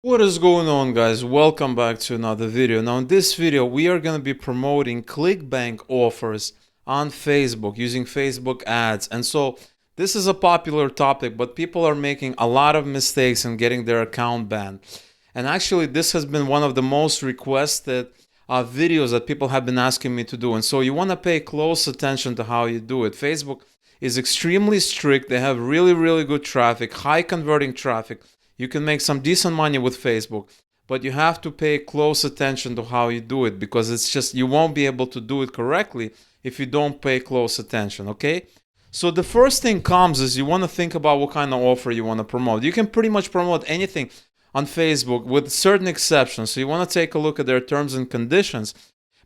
What is going on, guys? Welcome back to another video. Now in this video we are going to be promoting Clickbank offers on Facebook using Facebook ads. And so this is a popular topic, but people are making a lot of mistakes and getting their account banned. And actually this has been one of the most requested videos that people have been asking me to do. And so you want to pay close attention to how you do it. Facebook is extremely strict. They have really good traffic, high converting traffic. You can make some decent money with Facebook, but you have to pay close attention to how you do it, because it's just you won't be able to do it correctly if you don't pay close attention, okay? So the first thing comes is you want to think about what kind of offer you want to promote. You can pretty much promote anything on Facebook with certain exceptions. So you want to take a look at their terms and conditions.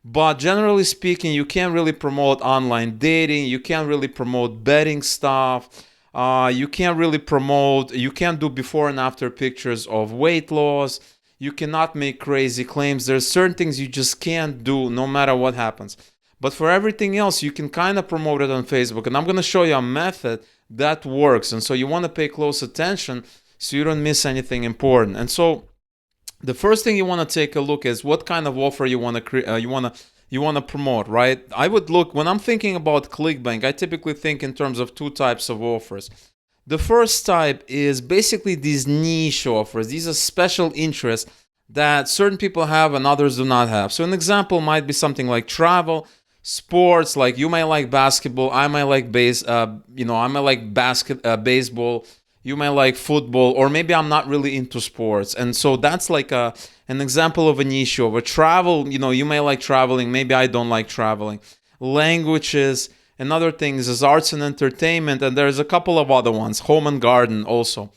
But generally speaking, you can't really promote online dating. You can't really promote betting stuff. You can't really promote, you can't do before and after pictures of weight loss. You cannot make crazy claims. There's certain things you just can't do no matter what happens. But for everything else, you can kind of promote it on Facebook. And I'm going to show you a method that works. And so you want to pay close attention so you don't miss anything important. And so the first thing you want to take a look is what kind of offer you want to create. You want to promote, right? I would look, when I'm thinking about Clickbank, I typically think in terms of two types of offers. The first type is basically these niche offers. These are special interests that certain people have and others do not have. So an example might be something like travel, sports. Like you might like basketball, I might like baseball. You might like football, or maybe I'm not really into sports. And so that's like an example of an issue of a travel. You may like traveling, maybe I don't like traveling. Languages and other things is arts and entertainment, and there's a couple of other ones, home and garden also.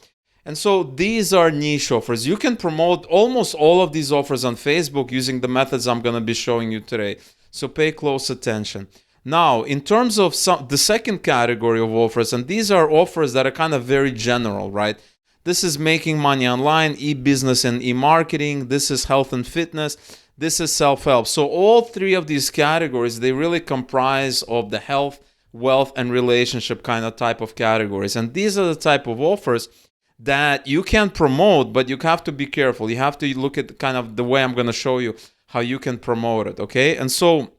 And so these are niche offers. You can promote almost all of these offers on Facebook using the methods I'm going to be showing you today. So pay close attention. Now, in terms of the second category of offers, and these are offers that are kind of very general, right? This is making money online, e-business and e-marketing. This is health and fitness. This is self-help. So all three of these categories, they really comprise of the health, wealth, and relationship kind of type of categories. And these are the type of offers that you can promote, but you have to be careful. You have to look at kind of the way I'm going to show you how you can promote it, okay? And so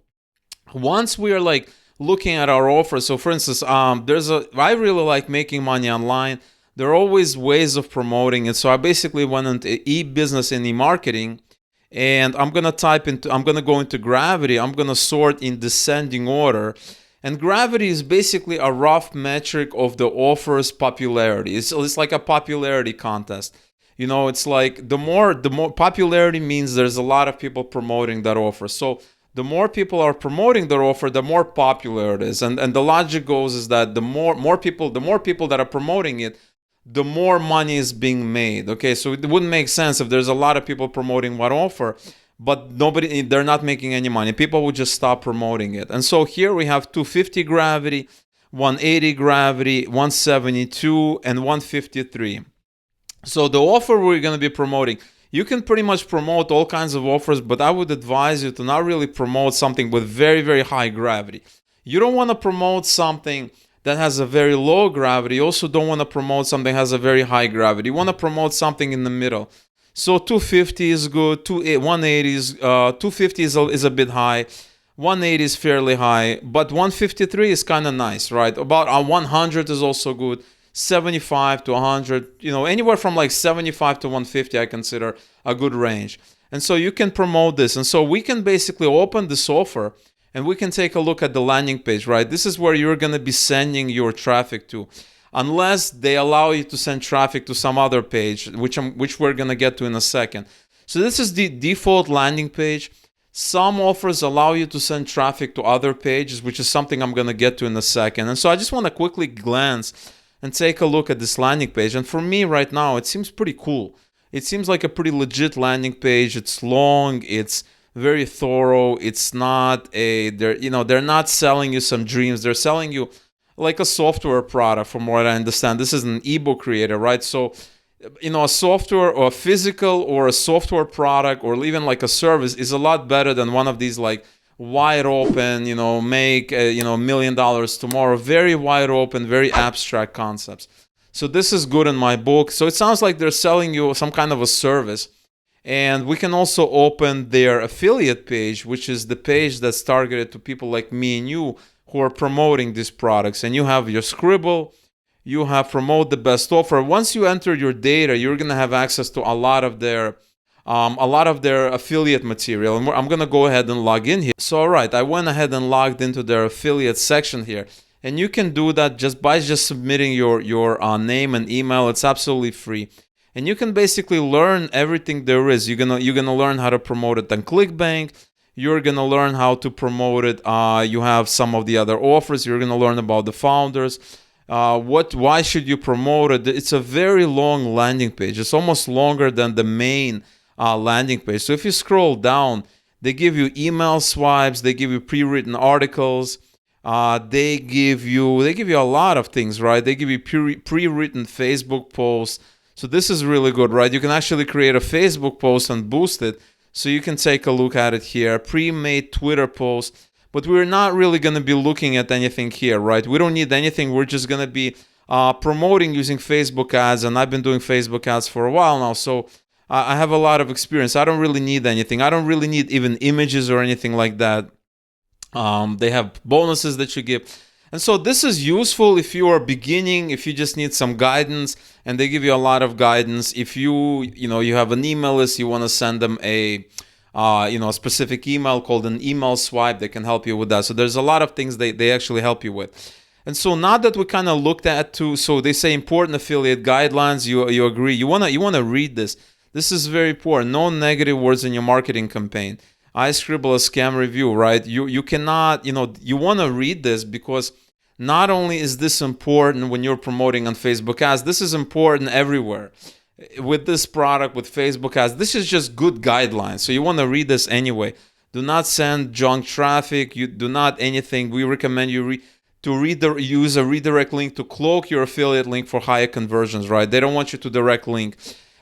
once we are like looking at our offers, so for instance, I really like making money online. There are always ways of promoting it. So I basically went into e-business and e-marketing, and I'm gonna go into gravity. I'm gonna sort in descending order. And gravity is basically a rough metric of the offer's popularity. It's like a popularity contest. It's like the more popularity means there's a lot of people promoting that offer. So the more people are promoting their offer, the more popular it is. And the logic goes is that the more people that are promoting it, the more money is being made. Okay, so it wouldn't make sense if there's a lot of people promoting one offer, but they're not making any money. People would just stop promoting it. And so here we have 250 gravity, 180 gravity, 172, and 153. So the offer we're going to be promoting, you can pretty much promote all kinds of offers, but I would advise you to not really promote something with very high gravity. You don't want to promote something that has a very low gravity. You also don't want to promote something that has a very high gravity. You want to promote something in the middle. So 250 is good, 180 is 250 is a bit high. 180 is fairly high, but 153 is kind of nice, right? About 100 is also good. 75 to 100, anywhere from like 75 to 150 I consider a good range. And so you can promote this. And so we can basically open this offer and we can take a look at the landing page, right? This is where you're going to be sending your traffic to, unless they allow you to send traffic to some other page, which we're going to get to in a second. So this is the default landing page. Some offers allow you to send traffic to other pages, which is something I'm going to get to in a second. And so I just want to quickly glance and take a look at this landing page. And for me right now, it seems pretty cool. It seems like a pretty legit landing page. It's long, it's very thorough. It's not they're not selling you some dreams. They're selling you like a software product, from what I understand. This is an ebook creator, right? So, a software or a physical or a software product or even like a service is a lot better than one of these like wide open, make $1 million tomorrow. Very wide open, very abstract concepts. So this is good in my book. So it sounds like they're selling you some kind of a service. And we can also open their affiliate page, which is the page that's targeted to people like me and you who are promoting these products. And you have your Scribble, you have promote the best offer. Once you enter your data, you're going to have access to a lot of their affiliate material. And I'm going to go ahead and log in here. So, all right, I went ahead and logged into their affiliate section here. And you can do that just by submitting your name and email. It's absolutely free. And you can basically learn everything there is. You're gonna learn how to promote it on Clickbank. You're gonna learn how to promote it. You have some of the other offers. You're gonna learn about the founders. Why should you promote it? It's a very long landing page. It's almost longer than the main landing page. So if you scroll down, they give you email swipes. They give you pre-written articles. They give you a lot of things, right? They give you pre-written Facebook posts. So this is really good, right? You can actually create a Facebook post and boost it. So you can take a look at it here. Pre-made Twitter post. But we're not really going to be looking at anything here, right? We don't need anything. We're just going to be promoting using Facebook ads. And I've been doing Facebook ads for a while now. So I have a lot of experience. I don't really need anything. I don't really need even images or anything like that. They have bonuses that you give. And so this is useful if you are beginning, if you just need some guidance, and they give you a lot of guidance. If you have an email list, you want to send them a specific email called an email swipe, they can help you with that. So there's a lot of things they actually help you with. And so now that we kind of looked at too, so they say important affiliate guidelines, you agree, you want to read this. This is very important. No negative words in your marketing campaign. I scribble a scam review, right? You cannot, you want to read this because not only is this important when you're promoting on Facebook ads, this is important everywhere. With this product, with Facebook ads, this is just good guidelines. So you want to read this anyway. Do not send junk traffic. You do not anything. We recommend you use a redirect link to cloak your affiliate link for higher conversions, right? They don't want you to direct link.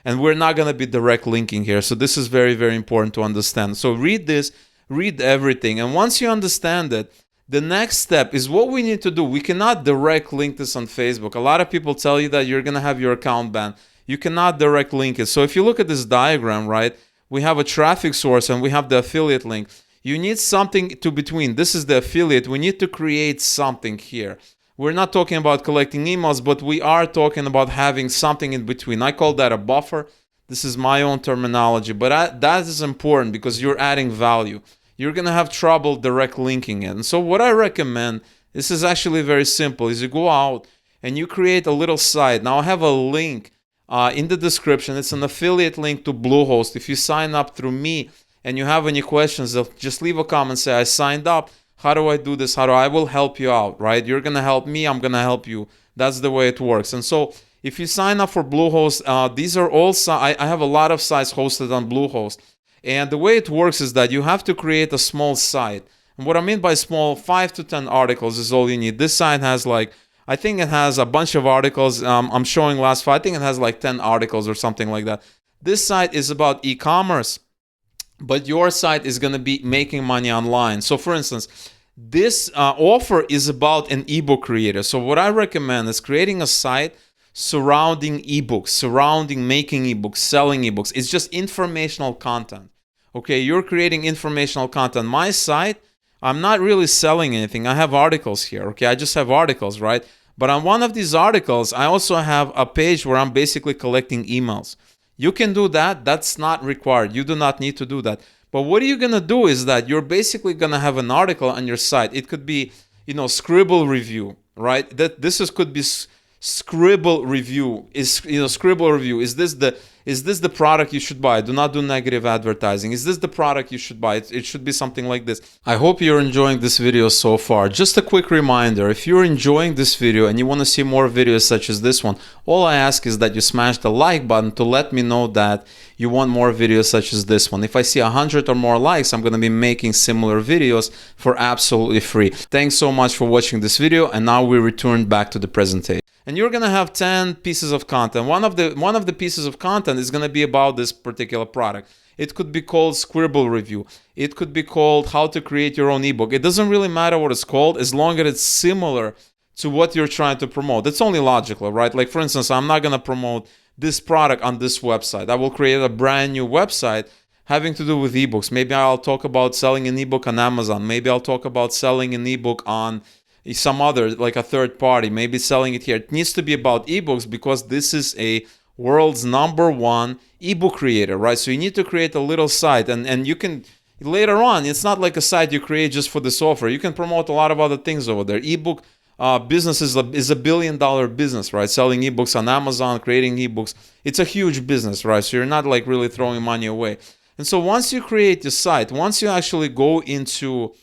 And we're not going to be direct linking here. So this is very, very important to understand. So read this, read everything. And once you understand it, the next step is what we need to do. We cannot direct link this on Facebook. A lot of people tell you that you're going to have your account banned. You cannot direct link it. So if you look at this diagram, right, we have a traffic source and we have the affiliate link. You need something to between. This is the affiliate. We need to create something here. We're not talking about collecting emails, but we are talking about having something in between. I call that a buffer. This is my own terminology, but that is important because you're adding value. You're going to have trouble direct linking it. And so what I recommend, this is actually very simple, is you go out and you create a little site. Now I have a link in the description. It's an affiliate link to Bluehost. If you sign up through me and you have any questions, just leave a comment, say I signed up. How do I do this? I will help you out, right? You're going to help me. I'm going to help you. That's the way it works. And so if you sign up for Bluehost, these are all, I have a lot of sites hosted on Bluehost. And the way it works is that you have to create a small site. And what I mean by small, 5 to 10 articles is all you need. This site has I think it has a bunch of articles. I'm showing last 5. I think it has 10 articles or something like that. This site is about e-commerce. But your site is going to be making money online. So for instance, this offer is about an ebook creator. So what I recommend is creating a site surrounding ebooks, surrounding making ebooks, selling ebooks. It's just informational content. Okay, you're creating informational content. My site, I'm not really selling anything. I have articles here. Okay, I just have articles, right? But on one of these articles, I also have a page where I'm basically collecting emails. You can do that. That's not required. You do not need to do that. But what you're going to do is that you're basically going to have an article on your site. It could be, Scribble review, right? Could be Scribble review. Scribble review. Is this the product you should buy? Do not do negative advertising. Is this the product you should buy? It should be something like this. I hope you're enjoying this video so far. Just a quick reminder, if you're enjoying this video and you want to see more videos such as this one, all I ask is that you smash the like button to let me know that you want more videos such as this one. If I see 100 or more likes, I'm going to be making similar videos for absolutely free. Thanks so much for watching this video, and now we return back to the presentation. And you're going to have 10 pieces of content. One of the pieces of content is going to be about this particular product. It could be called Scribble review. It could be called how to create your own ebook. It doesn't really matter what it's called as long as it's similar to what you're trying to promote. It's only logical, right? Like, for instance, I'm not going to promote this product on this website. I will create a brand new website having to do with ebooks. Maybe I'll talk about selling an ebook on Amazon. Maybe I'll talk about selling an ebook on some other, like a third party, maybe selling it here. It needs to be about ebooks because this is a world's #1 ebook creator, right? So you need to create a little site, and you can later on, it's not like a site you create just for the software. You can promote a lot of other things over there. Ebook business is a $1 billion business, right? Selling ebooks on Amazon, creating ebooks. It's a huge business, right? So you're not like really throwing money away. And so once you create your site, once you actually go into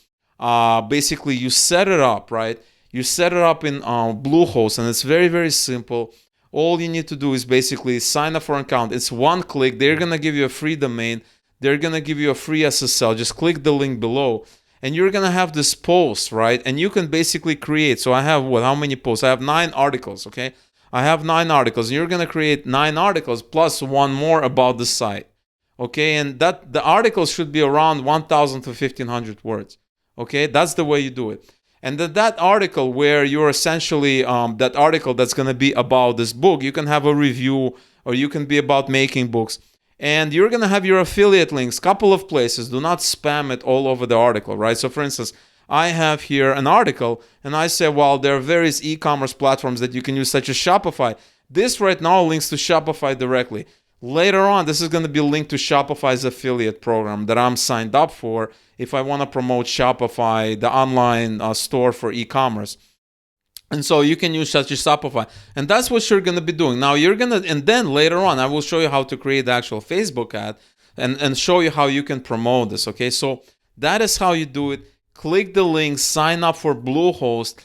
basically you set it up, right? You set it up in Bluehost, and it's very, very simple. All you need to do is basically sign up for an account. It's one click. They're going to give you a free domain. They're going to give you a free SSL. Just click the link below. And you're going to have this post, right? And you can basically create. So I have what? How many posts? I have 9 articles, okay? I have 9 articles. You're going to create 9 articles plus one more about the site, okay? And that the articles should be around 1,000 to 1,500 words, okay? That's the way you do it. And then that article where you're essentially, that article that's going to be about this book, you can have a review, or you can be about making books. And you're going to have your affiliate links, couple of places. Do not spam it all over the article, right? So for instance, I have here an article, and I say, well, there are various e-commerce platforms that you can use, such as Shopify. This right now links to Shopify directly. Later on, this is going to be linked to Shopify's affiliate program that I'm signed up for if I want to promote Shopify, the online store for e-commerce. And so you can use such as Shopify. And that's what you're going to be doing. Now you're going to, and then later on, I will show you how to create the actual Facebook ad and show you how you can promote this. Okay, so that is how you do it. Click the link, sign up for Bluehost,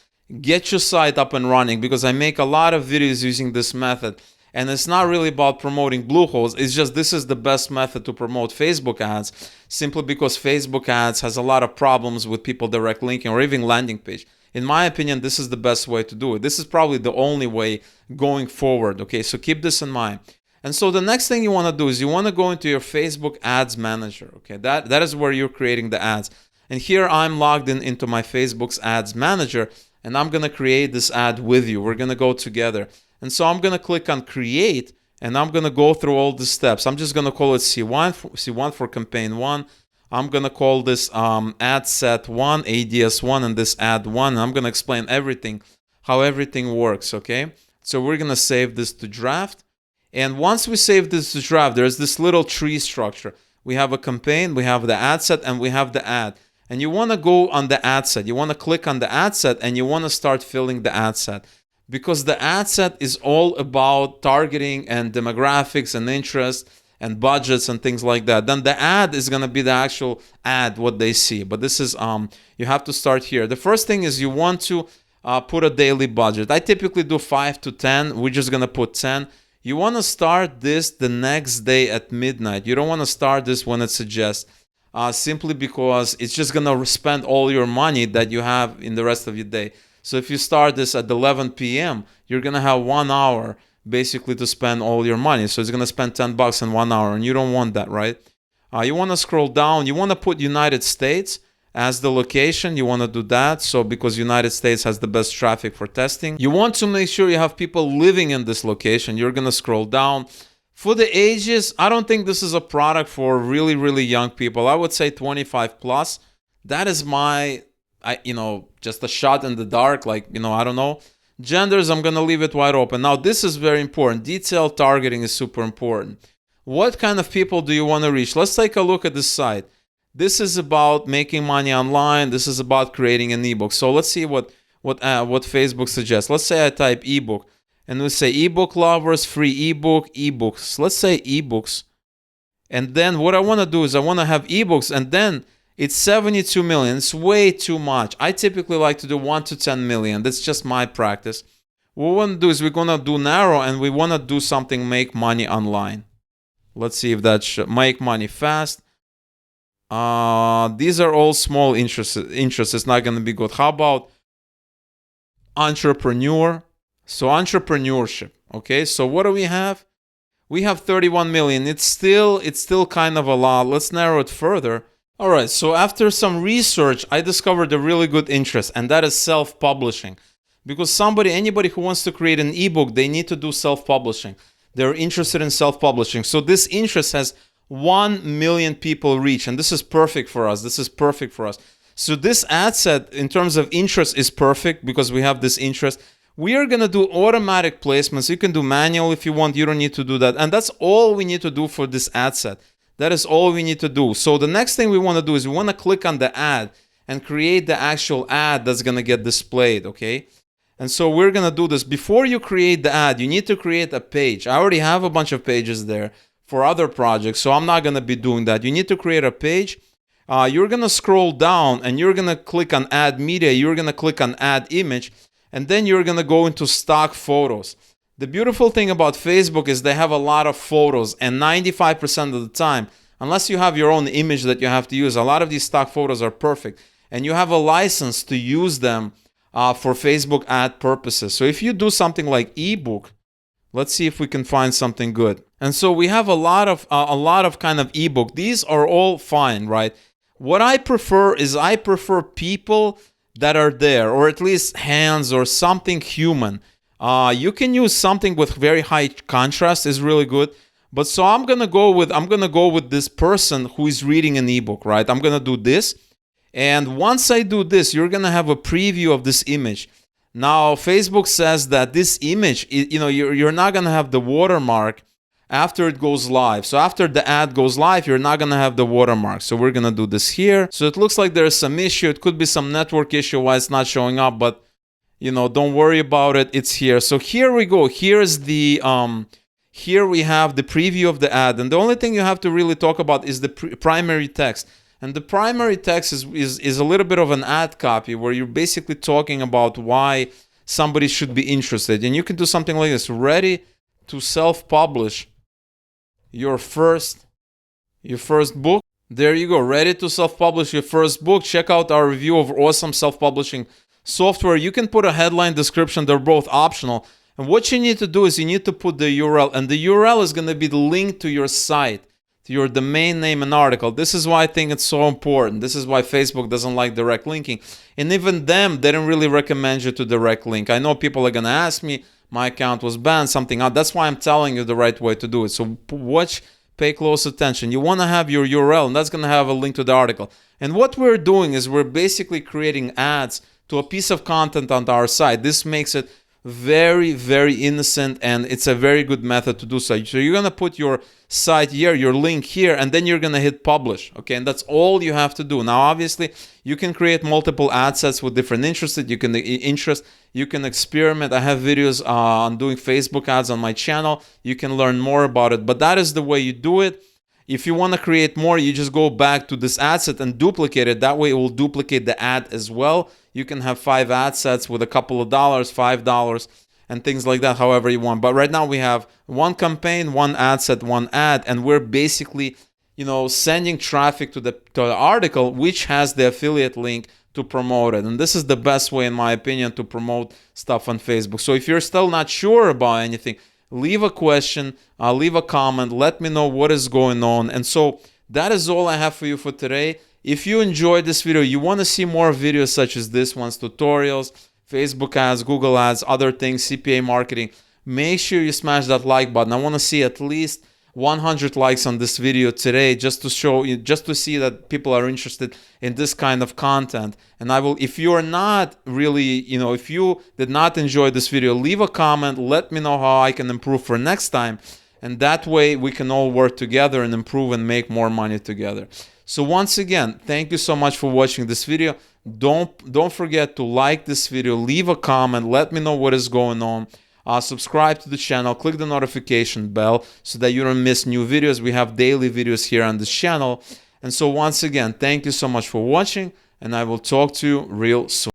get your site up and running, because I make a lot of videos using this method. And it's not really about promoting Bluehost. It's just this is the best method to promote Facebook ads, simply because Facebook ads has a lot of problems with people direct linking or even landing page. In my opinion, this is the best way to do it. This is probably the only way going forward. Okay, so keep this in mind. And so the next thing you want to do is you want to go into your Facebook Ads Manager. Okay, that is where you're creating the ads. And here I'm logged into my Facebook's Ads Manager, and I'm going to create this ad with you. We're going to go together. And so I'm going to click on Create, and I'm going to go through all the steps. I'm just going to call it C1 for Campaign 1. I'm going to call this Ad Set 1, ADS 1, and this Ad 1. And I'm going to explain everything, how everything works, okay? So we're going to save this to draft. And once we save this to draft, there's this little tree structure. We have a campaign, we have the ad set, and we have the ad. And you want to go on the ad set. You want to click on the ad set, and you want to start filling the ad set. Because the ad set is all about targeting and demographics and interest and budgets and things like that. Then the ad is going to be the actual ad, what they see. But this is, you have to start here. The first thing is you want to put a daily budget. I typically do 5 to 10. We're just going to put 10. You want to start this the next day at midnight. You don't want to start this when it suggests, simply because it's just going to spend all your money that you have in the rest of your day. So if you start this at 11 p.m., you're going to have 1 hour basically to spend all your money. So it's going to spend $10 in 1 hour, and you don't want that, right? You want to scroll down. You want to put United States as the location. You want to do that. So because United States has the best traffic for testing. You want to make sure you have people living in this location. You're going to scroll down. For the ages, I don't think this is a product for really, really young people. I would say 25 plus. That is my, just a shot in the dark. Like, I don't know. Genders, I'm going to leave it wide open. Now, this is very important. Detailed targeting is super important. What kind of people do you want to reach? Let's take a look at this site. This is about making money online. This is about creating an ebook. So let's see what Facebook suggests. Let's say I type ebook, and we say ebook lovers, free ebook, ebooks. Let's say ebooks. And then what I want to do is I want to have ebooks, and then it's 72 million. It's way too much. I typically like to do 1 to 10 million. That's just my practice. What we want to do is we're going to do narrow, and we want to do something make money online. Let's see if that make money fast. These are all small interests. It's not going to be good. How about entrepreneur? So entrepreneurship. Okay, so what do we have? We have 31 million. It's still kind of a lot. Let's narrow it further. All right, so after some research, I discovered a really good interest, and that is self-publishing. Because anybody who wants to create an ebook, they need to do self-publishing. They're interested in self-publishing. So this interest has 1 million people reach, and this is perfect for us. This is perfect for us. So this ad set in terms of interest is perfect because we have this interest. We are going to do automatic placements. You can do manual if you want. You don't need to do that. And that's all we need to do for this ad set. That is all we need to do. So the next thing we want to do is we want to click on the ad and create the actual ad that's going to get displayed, okay? And so we're going to do this. Before you create the ad, you need to create a page. I already have a bunch of pages there for other projects, so I'm not going to be doing that. You need to create a page. You're going to scroll down and you're going to click on add media. You're going to click on add image, and then you're going to go into stock photos. The beautiful thing about Facebook is they have a lot of photos, and 95% of the time, unless you have your own image that you have to use, a lot of these stock photos are perfect, and you have a license to use them for Facebook ad purposes. So if you do something like ebook, let's see if we can find something good. And so we have a lot of kind of ebook. These are all fine, right? What I prefer is I prefer people that are there, or at least hands or something human. You can use something with very high contrast is really good. But so I'm gonna go with this person who is reading an ebook, right? I'm gonna do this, and once I do this, you're gonna have a preview of this image. Now Facebook says that this image, you're not gonna have the watermark after it goes live. So after the ad goes live, you're not gonna have the watermark. So we're gonna do this here. So it looks like there's some issue. It could be some network issue why it's not showing up, but don't worry about it. It's here. So here we go. Here's the here we have the preview of the ad, and the only thing you have to really talk about is the primary text. And the primary text is a little bit of an ad copy where you're basically talking about why somebody should be interested. And you can do something like this: ready to self-publish your first book. There you go, ready to self-publish your first book. Check out our review of awesome self-publishing software. You can put a headline description. They're both optional. And what you need to do is you need to put the URL, and the URL is going to be the link to your site, to your domain name and article. This is why I think it's so important. This is why Facebook doesn't like direct linking. And even them, they don't really recommend you to direct link. I know people are going to ask me, my account was banned, something out. That's why I'm telling you the right way to do it. So pay close attention. You want to have your URL, and that's going to have a link to the article. And what we're doing is we're basically creating ads to a piece of content on our site. This makes it very, very innocent, and it's a very good method to do so. So you're going to put your site here, your link here, and then you're going to hit publish. Okay, and that's all you have to do. Now, obviously, you can create multiple ad sets with different interests. You can experiment. I have videos on doing Facebook ads on my channel. You can learn more about it, but that is the way you do it. If you want to create more, you just go back to this ad set and duplicate it. That way it will duplicate the ad as well. You can have 5 ad sets with a couple of dollars, $5, and things like that, however you want. But right now we have one campaign, one ad set, one ad, and we're basically, sending traffic to the article, which has the affiliate link to promote it. And this is the best way, in my opinion, to promote stuff on Facebook. So if you're still not sure about anything, leave a question, leave a comment, let me know what is going on. And so that is all I have for you for today. If you enjoyed this video, you want to see more videos such as this one's, tutorials, Facebook ads, Google ads, other things, CPA marketing, make sure you smash that like button. I want to see at least 100 likes on this video today, just to see that people are interested in this kind of content. And if you are not really, if you did not enjoy this video, leave a comment, let me know how I can improve for next time. And that way we can all work together and improve and make more money together. So once again, thank you so much for watching this video. Don't forget to like this video, leave a comment, let me know what is going on. Subscribe to the channel, click the notification bell so that you don't miss new videos. We have daily videos here on this channel. And so once again, thank you so much for watching, and I will talk to you real soon.